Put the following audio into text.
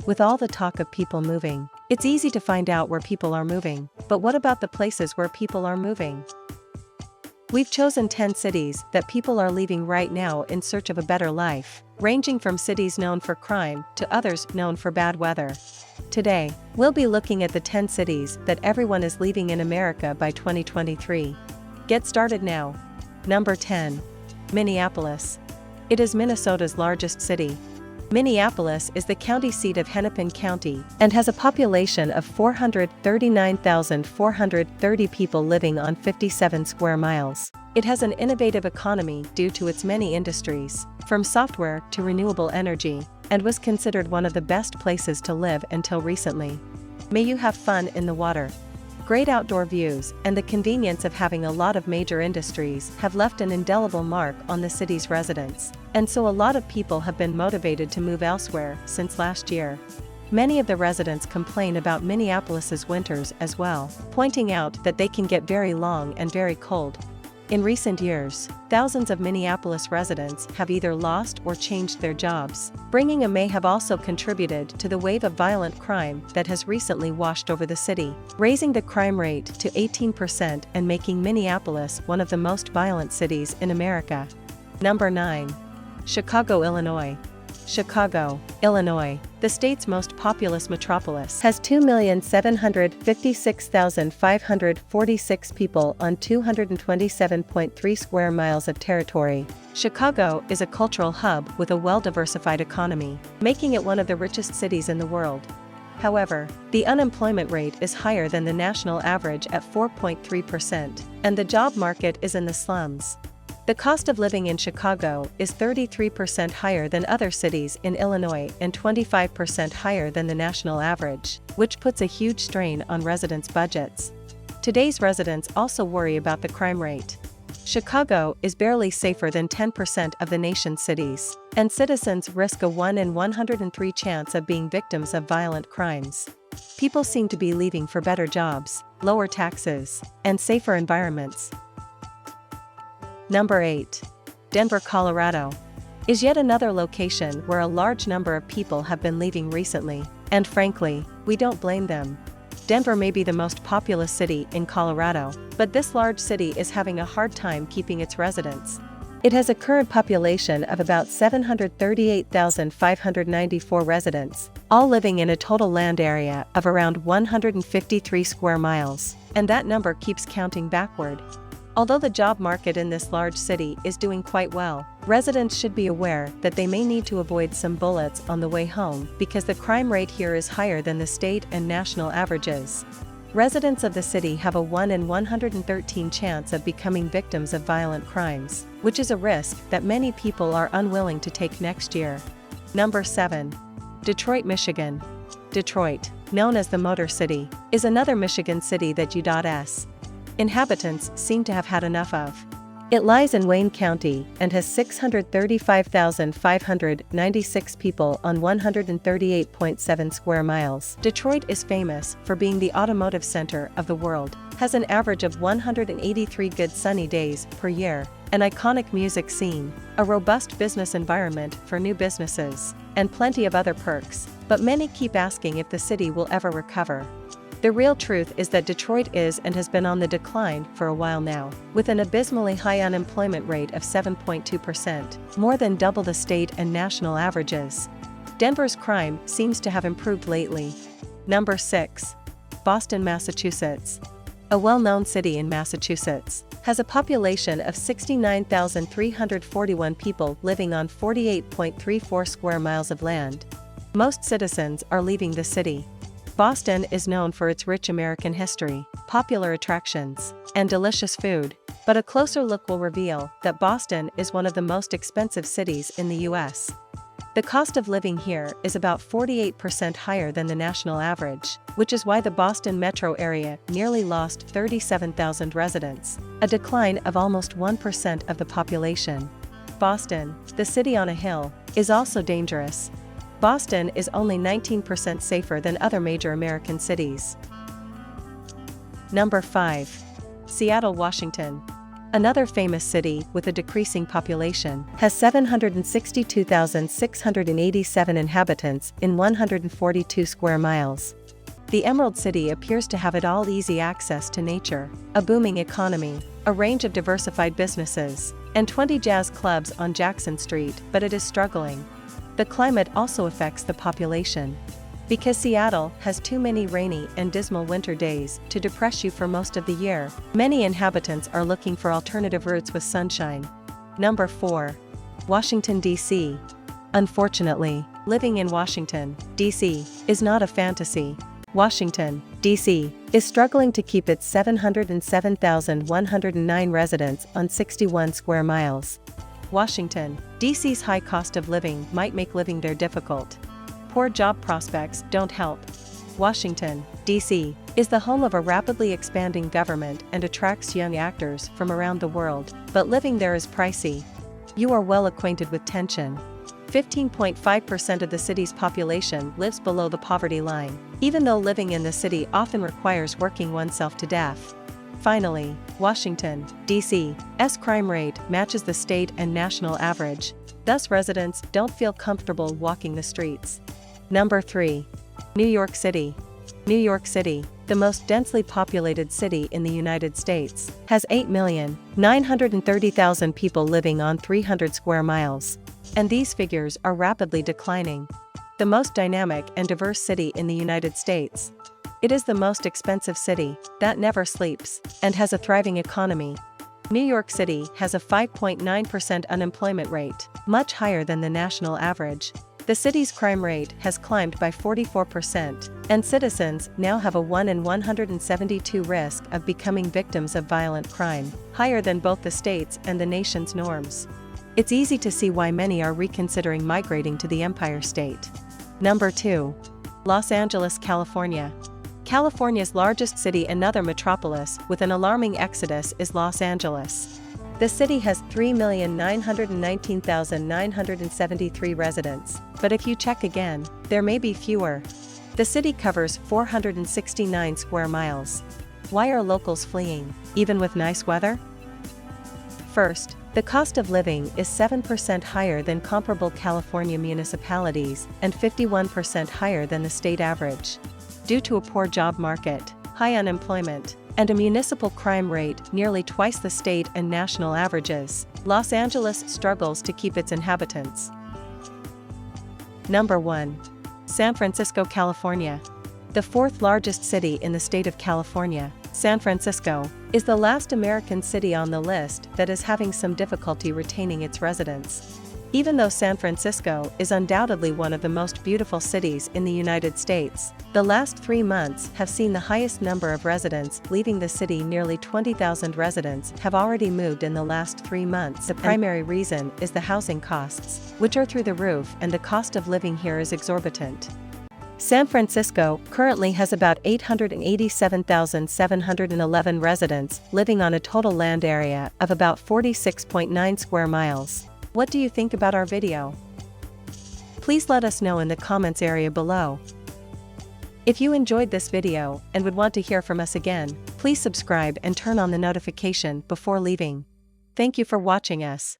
With all the talk of people moving, it's easy to find out where people are moving, but what about the places where people are moving? We've chosen 10 cities that people are leaving right now in search of a better life, ranging from cities known for crime to others known for bad weather. Today, we'll be looking at the 10 cities that everyone is leaving in America by 2023. Get started now. Number 10. Minneapolis. It is Minnesota's largest city. Minneapolis is the county seat of Hennepin County and has a population of 439,430 people living on 57 square miles. It has an innovative economy due to its many industries, from software to renewable energy, and was considered one of the best places to live until recently. May you have fun in the water. Great outdoor views and the convenience of having a lot of major industries have left an indelible mark on the city's residents, and so a lot of people have been motivated to move elsewhere since last year. Many of the residents complain about Minneapolis's winters as well, pointing out that they can get very long and very cold. In recent years, thousands of Minneapolis residents have either lost or changed their jobs. Bringing a may have also contributed to the wave of violent crime that has recently washed over the city, raising the crime rate to 18% and making Minneapolis one of the most violent cities in America. Number 9. Chicago, Illinois. Chicago, Illinois, the state's most populous metropolis, has 2,756,546 people on 227.3 square miles of territory. Chicago is a cultural hub with a well-diversified economy, making it one of the richest cities in the world. However, the unemployment rate is higher than the national average at 4.3%, and the job market is in the slums. The cost of living in Chicago is 33% higher than other cities in Illinois and 25% higher than the national average, which puts a huge strain on residents' budgets. Today's residents also worry about the crime rate. Chicago is barely safer than 10% of the nation's cities, and citizens risk a 1 in 103 chance of being victims of violent crimes. People seem to be leaving for better jobs, lower taxes, and safer environments. Number 8. Denver, Colorado, is yet another location where a large number of people have been leaving recently, and frankly, we don't blame them. Denver may be the most populous city in Colorado, but this large city is having a hard time keeping its residents. It has a current population of about 738,594 residents, all living in a total land area of around 153 square miles, and that number keeps counting backward. Although the job market in this large city is doing quite well, residents should be aware that they may need to avoid some bullets on the way home because the crime rate here is higher than the state and national averages. Residents of the city have a 1 in 113 chance of becoming victims of violent crimes, which is a risk that many people are unwilling to take next year. Number 7. Detroit, Michigan. Detroit, known as the Motor City, is another Michigan city that U.S. inhabitants seem to have had enough of. It lies in Wayne County and has 635,596 people on 138.7 square miles. Detroit is famous for being the automotive center of the world, has an average of 183 good sunny days per year, an iconic music scene, a robust business environment for new businesses, and plenty of other perks, but many keep asking if the city will ever recover. The real truth is that Detroit is and has been on the decline for a while now, with an abysmally high unemployment rate of 7.2%, more than double the state and national averages. Denver's crime seems to have improved lately. Number 6. Boston, Massachusetts. A well-known city in Massachusetts, has a population of 69,341 people living on 48.34 square miles of land. Most citizens are leaving the city. Boston is known for its rich American history, popular attractions, and delicious food, but a closer look will reveal that Boston is one of the most expensive cities in the U.S. The cost of living here is about 48% higher than the national average, which is why the Boston metro area nearly lost 37,000 residents, a decline of almost 1% of the population. Boston, the city on a hill, is also dangerous. Boston is only 19% safer than other major American cities. Number 5. Seattle, Washington. Another famous city with a decreasing population has 762,687 inhabitants in 142 square miles. The Emerald City appears to have it all: easy access to nature, a booming economy, a range of diversified businesses, and 20 jazz clubs on Jackson Street, but it is struggling. The climate also affects the population. Because Seattle has too many rainy and dismal winter days to depress you for most of the year, many inhabitants are looking for alternative routes with sunshine. Number 4. Washington, D.C. Unfortunately, living in Washington, D.C. is not a fantasy. Washington, D.C. is struggling to keep its 707,109 residents on 61 square miles. Washington, D.C.'s high cost of living might make living there difficult. Poor job prospects don't help. Washington, D.C. is the home of a rapidly expanding government and attracts young actors from around the world, but living there is pricey. You are well acquainted with tension. 15.5% of the city's population lives below the poverty line, even though living in the city often requires working oneself to death. Finally, Washington, D.C.'s crime rate matches the state and national average, thus residents don't feel comfortable walking the streets. Number 3. New York City. New York City, the most densely populated city in the United States, has 8,930,000 people living on 300 square miles. And these figures are rapidly declining. The most dynamic and diverse city in the United States. It is the most expensive city that never sleeps and has a thriving economy. New York City has a 5.9% unemployment rate, much higher than the national average. The city's crime rate has climbed by 44%, and citizens now have a 1 in 172 risk of becoming victims of violent crime, higher than both the state's and the nation's norms. It's easy to see why many are reconsidering migrating to the Empire State. Number 2. Los Angeles, California. California's largest city, another metropolis with an alarming exodus, is Los Angeles. The city has 3,919,973 residents, but if you check again, there may be fewer. The city covers 469 square miles. Why are locals fleeing, even with nice weather? First, the cost of living is 7% higher than comparable California municipalities and 51% higher than the state average. Due to a poor job market, high unemployment, and a municipal crime rate nearly twice the state and national averages, Los Angeles struggles to keep its inhabitants. Number 1. San Francisco, California. The fourth largest city in the state of California, San Francisco, is the last American city on the list that is having some difficulty retaining its residents. Even though San Francisco is undoubtedly one of the most beautiful cities in the United States, the last 3 months have seen the highest number of residents leaving the city. Nearly 20,000 residents have already moved in the last 3 months. The primary reason is the housing costs, which are through the roof, and the cost of living here is exorbitant. San Francisco currently has about 887,711 residents living on a total land area of about 46.9 square miles. What do you think about our video? Please let us know in the comments area below. If you enjoyed this video and would want to hear from us again, please subscribe and turn on the notification before leaving. Thank you for watching us.